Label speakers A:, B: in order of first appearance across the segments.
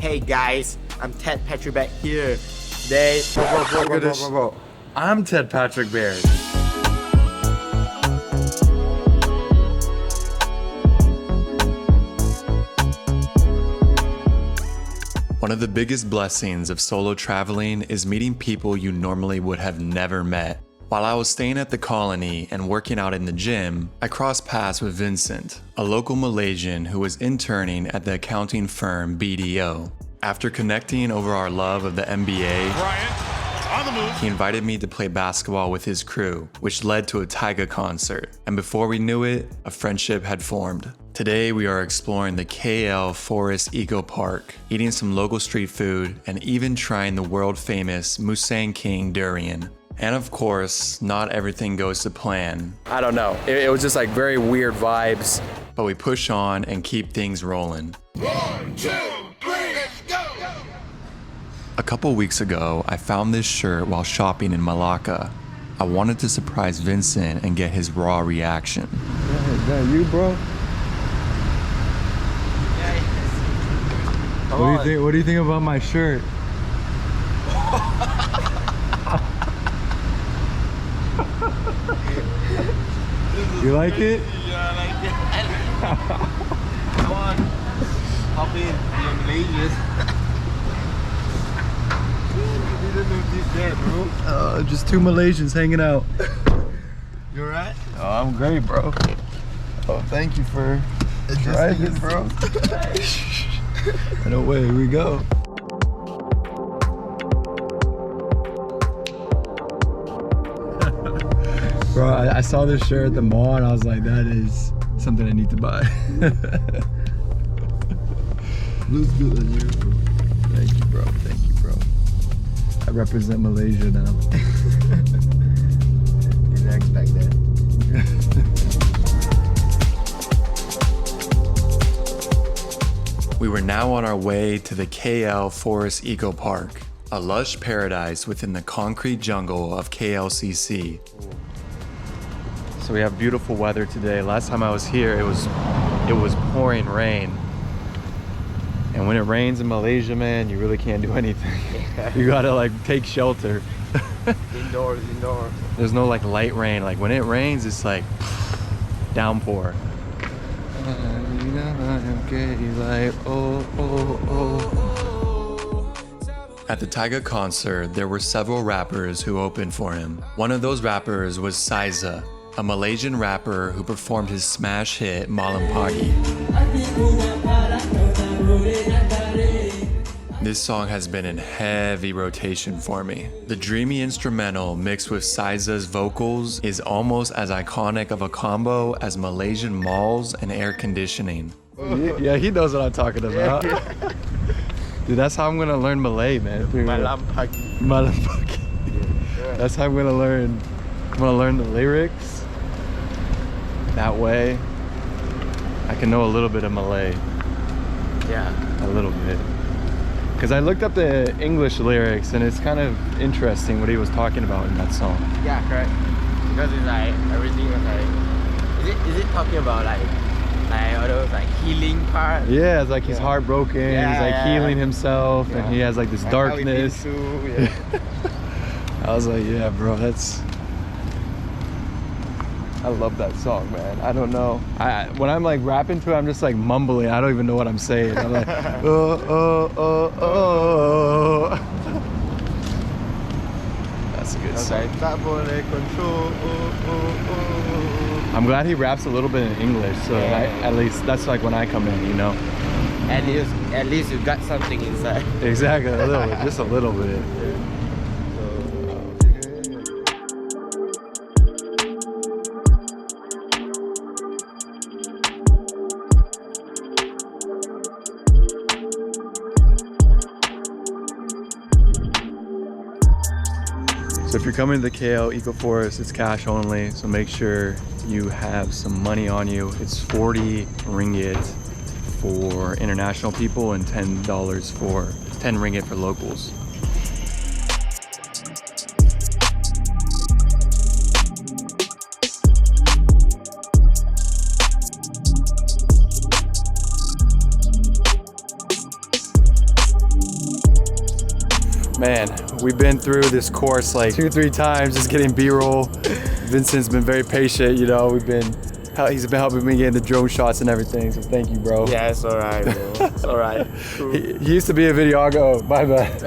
A: Hey guys, I'm Ted Patrick Baird here. Today,
B: I'm Ted Patrick Baird. One of the biggest blessings of solo traveling is meeting people you normally would have never met. While I was staying at the colony and working out in the gym, I crossed paths with Vincent, a local Malaysian who was interning at the accounting firm BDO. After connecting over our love of the NBA, he invited me to play basketball with his crew, which led to a Tyga concert. And before we knew it, a friendship had formed. Today we are exploring the KL Forest Eco Park, eating some local street food, and even trying the world famous Musang King Durian. And of course, not everything goes to plan. I don't know, it was just like very weird vibes. But we push on and keep things rolling.
C: 1, 2, 3, let's go!
B: A couple weeks ago, I found this shirt while shopping in Malacca. I wanted to surprise Vincent and get his raw reaction.
D: Is that you, bro? What do you think about my shirt? You like it?
A: Yeah, I like it. Come on, hop in, you're Malaysian. You didn't know this there, bro.
D: Just two Malaysians hanging out.
A: You alright?
D: Oh, I'm great, bro. Oh, thank you for driving, bro. No way, here we go. Bro, I saw this shirt at the mall and I was like, that is something I need to buy. Looks good on you, bro. Thank you, bro. Thank you, bro. I represent Malaysia now.
A: Didn't expect that.
B: We were now on our way to the KL Forest Eco Park, a lush paradise within the concrete jungle of KLCC. So we have beautiful weather today. Last time I was here, it was pouring rain. And when it rains in Malaysia, man, you really can't do anything. You gotta like take shelter.
A: Indoors.
B: There's no like light rain. Like when it rains, it's like downpour. At the Tyga concert, there were several rappers who opened for him. One of those rappers was 𝗧𝗛𝗜𝗙𝗢𝗧, a Malaysian rapper who performed his smash hit 𝗓𝗏𝗡𝗡𝗢𝗡𝗢. This song has been in heavy rotation for me. The dreamy instrumental mixed with 𝗧𝗛𝗏𝗧's vocals is almost as iconic of a combo as Malaysian malls and air conditioning. Yeah, he knows what I'm talking about. Dude, that's how I'm gonna learn Malay, man.
A: Malam pagi.
B: Malam pagi. That's how I'm gonna learn the lyrics. That way, I can know a little bit of Malay.
A: Yeah.
B: A little bit. Because I looked up the English lyrics and it's kind of interesting what he was talking about in that song.
A: Yeah, correct. Because it's like, everything was like, is it talking about like all those like healing part?
B: Yeah, it's like he's heartbroken, he's like healing himself, and he has like this darkness. I was like, yeah, bro, I love that song, man. I don't know. When I'm like rapping to it, I'm just like mumbling. I don't even know what I'm saying. I'm like, oh. That's a good song. I'm glad he raps a little bit in English, so at least that's like when I come in, you know.
A: At least you got something inside.
B: Exactly, a little bit, just a little bit. So if you're coming to the KL Eco Forest, it's cash only, so make sure you have some money on you. It's 40 ringgit for international people and $10 for 10 ringgit for locals. Man, we've been through this course like 2-3 times, just getting B-roll. Vincent's been very patient, you know. He's been helping me get the drone shots and everything, so thank you, bro.
A: Yeah, it's alright, bro. It's alright. Cool.
B: He used to be a videographer. Oh, my bad.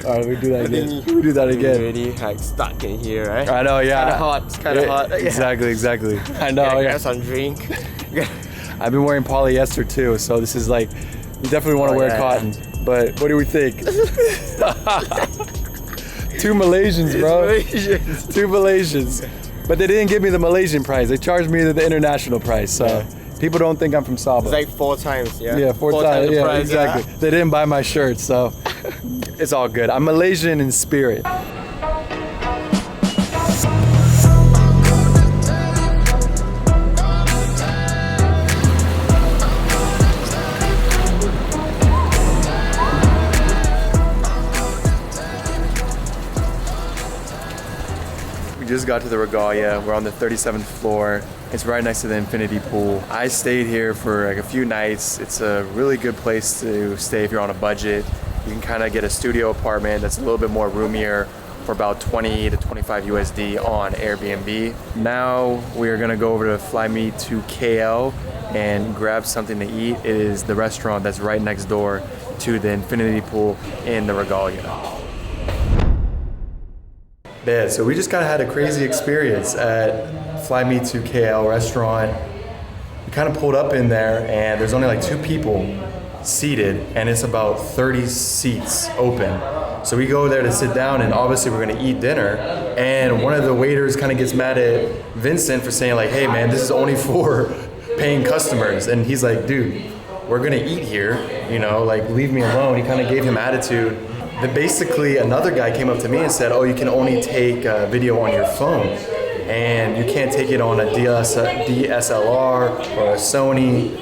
B: Alright, we do that again. We do that again.
A: Already like stuck in here, right?
B: I know, yeah.
A: Kinda hot. It's kinda hot. Yeah.
B: Exactly. I know.
A: Gotta
B: Yeah.
A: grab some drink.
B: I've been wearing polyester too, so this is like, you definitely want to wear cotton. But what do we think? 2 Malaysians, bro. 2 Malaysians. But they didn't give me the Malaysian price. They charged me the international price. So people don't think I'm from Sabah.
A: It's like 4 times, yeah?
B: Yeah, 4 times.
A: the
B: Yeah,
A: price,
B: exactly.
A: Yeah?
B: They didn't buy my shirt, so it's all good. I'm Malaysian in spirit. We just got to the 𝗓𝗏𝗧𝗔𝗕𝗢. We're on the 37th floor. It's right next to the infinity pool. I stayed here for like a few nights. It's a really good place to stay if you're on a budget. You can kind of get a studio apartment that's a little bit more roomier for about 20 to 25 USD on Airbnb. Now we are gonna go over to 𝗓𝗛𝗄𝗣𝗏𝗧𝗘𝗥𝗦 and grab something to eat. It is the restaurant that's right next door to the infinity pool in the 𝗓𝗏𝗧𝗔𝗣𝗧𝗘. Yeah, so we just kind of had a crazy experience at 𝗓𝗛𝗄𝗣𝗏𝗧𝗘𝗥𝗦 restaurant. We kind of pulled up in there and there's only like 2 people seated and it's about 30 seats open. So we go there to sit down and obviously we're gonna eat dinner, and one of the waiters kind of gets mad at Vincent for saying like, hey man, this is only for paying customers. And he's like, dude, we're gonna eat here, you know, like leave me alone. He kind of gave him attitude. Then basically another guy came up to me and said, oh, you can only take video on your phone and you can't take it on a DSLR or a Sony.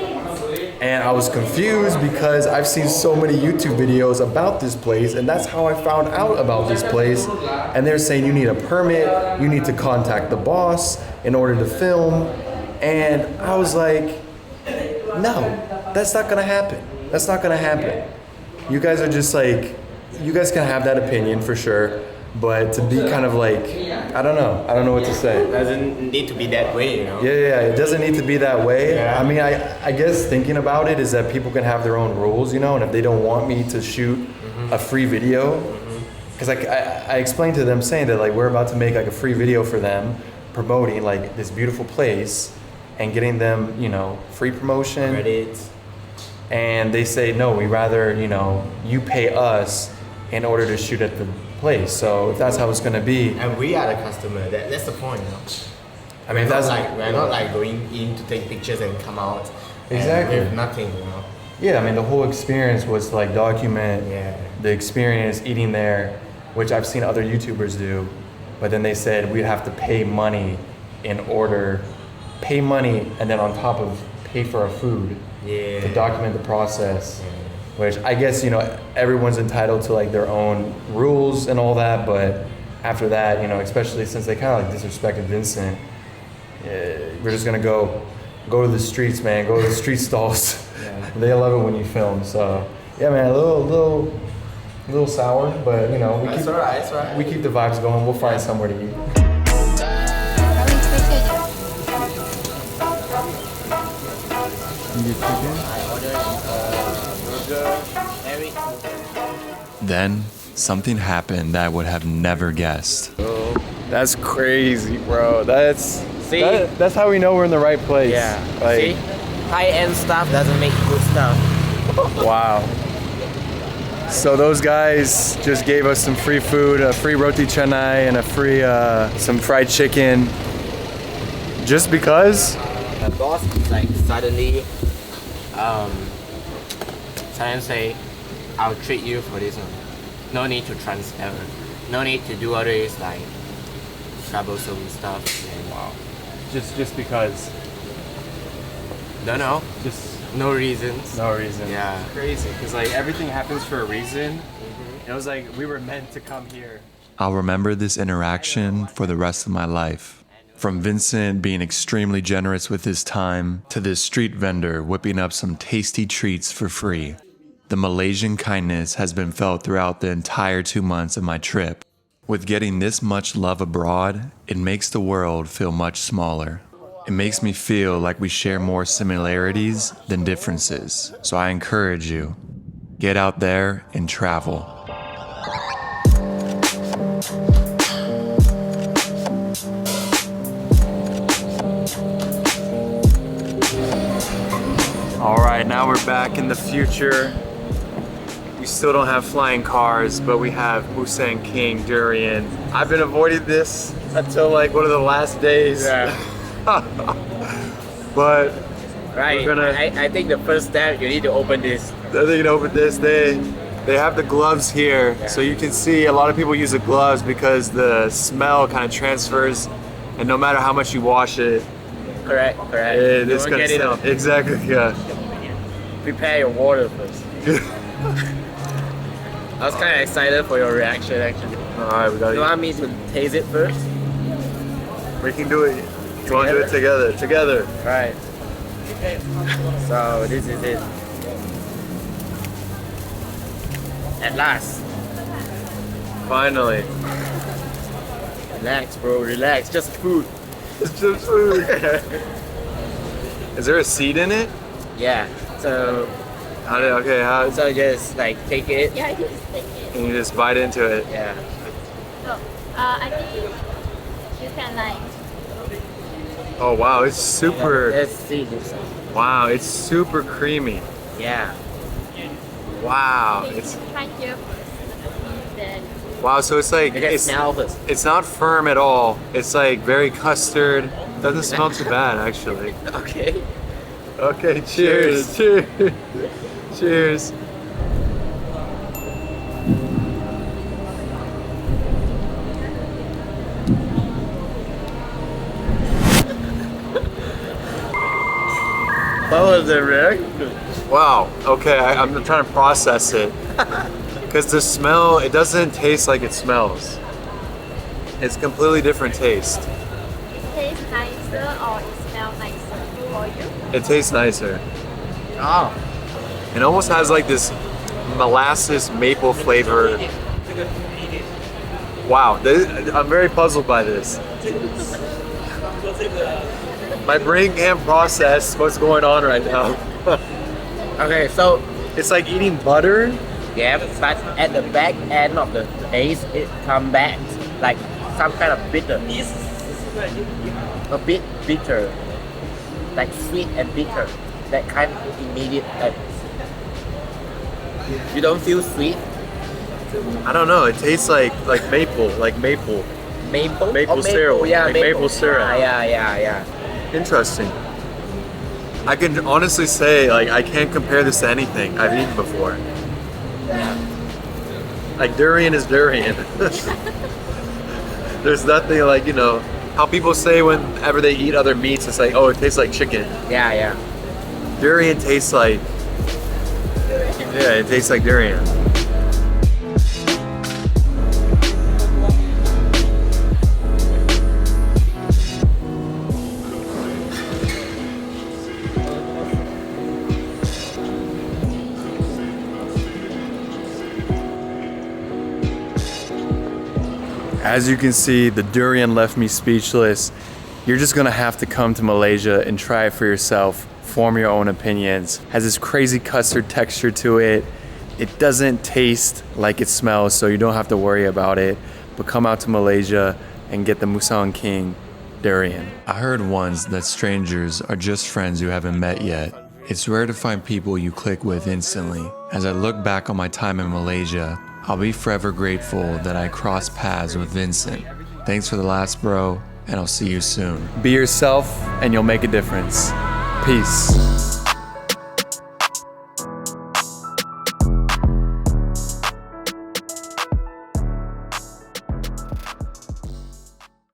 B: And I was confused because I've seen so many YouTube videos about this place, and that's how I found out about this place. And they're saying you need a permit, you need to contact the boss in order to film. And I was like, no, that's not gonna happen. That's not gonna happen. You guys are just like, you guys can have that opinion for sure, but to be kind of like, I don't know what to say.
A: It doesn't need to be that way, you know?
B: Yeah, it doesn't need to be that way. Yeah. I mean, I guess thinking about it is that people can have their own rules, you know, and if they don't want me to shoot a free video, because I explained to them saying that like we're about to make like a free video for them, promoting like this beautiful place and getting them, you know, free promotion.
A: Credits. And
B: they say, no, we rather, you know, you pay us in order to shoot at the place. So if that's how it's gonna be.
A: And we are the customer, that's the point, you know?
B: I mean, that's
A: like, we're not like going in to take pictures and come out
B: exactly
A: with nothing, you know?
B: Yeah, I mean, the whole experience was to like document the experience eating there, which I've seen other YouTubers do, but then they said we'd have to pay money and then on top of pay for our food to document the process. Which I guess, you know, everyone's entitled to like their own rules and all that, but after that, you know, especially since they kind of like disrespected Vincent, we're just gonna go to the streets, man, go to the street stalls. They love it when you film, so yeah, man, a little sour, but you know,
A: It's alright.
B: We keep the vibes going. We'll find somewhere to eat. Then something happened that I would have never guessed. That's crazy, bro. That's how we know we're in the right place.
A: Yeah.
B: Like,
A: See? High-end stuff doesn't make good stuff.
B: Wow. So those guys just gave us some free food, a free roti canai and a free some fried chicken. Just because?
A: The boss like suddenly say, I'll treat you for this one. No need to transfer. No need to do all this like troublesome stuff. And wow.
B: Just because.
A: No.
B: Just
A: no reasons.
B: no reason.
A: Yeah.
B: It's crazy because like everything happens for a reason. It was like we were meant to come here. I'll remember this interaction for the rest of my life. From Vincent being extremely generous with his time to this street vendor whipping up some tasty treats for free. the Malaysian kindness has been felt throughout the entire 2 months of my trip. With getting this much love abroad, it makes the world feel much smaller. It makes me feel like we share more similarities than differences. So I encourage you, get out there and travel. All right, now we're back in the future. We still don't have flying cars, but we have 𝗓𝗛𝗡𝗢𝗡 King Durian. I've been avoiding this until like one of the last days.
A: Yeah.
B: But
A: Right.
B: we're gonna.
A: I think the first step you need to open this.
B: They can open this. They have the gloves here,
A: Yeah.
B: so you can see a lot of people use the gloves because the smell kind of transfers, and no matter how much you wash it,
A: Correct.
B: it's
A: Don't
B: gonna
A: get it
B: smell.
A: off.
B: Exactly. Yeah.
A: Prepare your water first. I was kind of excited for your reaction actually.
B: All right, we got
A: You
B: it.
A: want me to taste it first?
B: We can do it. You want to do it together? Together.
A: Right. So this is it. At last.
B: Finally.
A: Relax, bro. Relax. Just food.
B: It's just food. Is there a seed in it?
A: Yeah. So
B: How
A: just like take it.
E: Yeah, I can just take it.
B: and you just bite into it?
A: Yeah.
E: So, I think you can like.
B: Oh wow, it's super.
A: Let's see this.
B: Wow, it's super creamy.
A: Yeah.
B: Wow,
E: You
B: it's
E: can try here first. Then
B: wow. So it's like
A: You can smell first.
B: it's not firm at all. It's like very custard. Doesn't smell too bad actually.
A: Okay.
B: Okay, cheers. Cheers. Cheers.
A: What was the reaction?
B: Wow. Okay, I'm trying to process it because the smell. It doesn't taste like it smells. It's completely different taste.
E: it tastes nicer or it smells nicer for you.
B: It tastes nicer.
A: Oh.
B: It almost has like this molasses maple flavor. Wow, I'm very puzzled by this. My brain can't process what's going on right now.
A: Okay, so
B: It's like eating butter.
A: yeah, but at the back end of the taste, it come back like some kind of bitter. A bit bitter, like sweet and bitter. That kind of immediate. You don't feel sweet,
B: I don't know. It tastes like maple,
A: maple.
B: Maple
A: Oh,
B: syrup,
A: Yeah,
B: like maple syrup.
A: Yeah.
B: Interesting. I can honestly say like I can't compare this to anything I've eaten before. Like durian is durian. There's nothing like, you know, how people say whenever they eat other meats, it's like, oh, it tastes like chicken.
A: Yeah.
B: Durian tastes like, yeah, it tastes like durian. As you can see, the durian left me speechless. You're just gonna have to come to Malaysia and try it for yourself. Form your own opinions. Has this crazy custard texture to it. It doesn't taste like it smells, so you don't have to worry about it. But come out to Malaysia and get the 𝗓𝗛𝗡𝗢𝗡 durian. I heard once that strangers are just friends you haven't met yet. It's rare to find people you click with instantly. As I look back on my time in Malaysia, I'll be forever grateful that I crossed paths with Vincent. Thanks for the last, bro, and I'll see you soon. Be yourself, and you'll make a difference. Peace.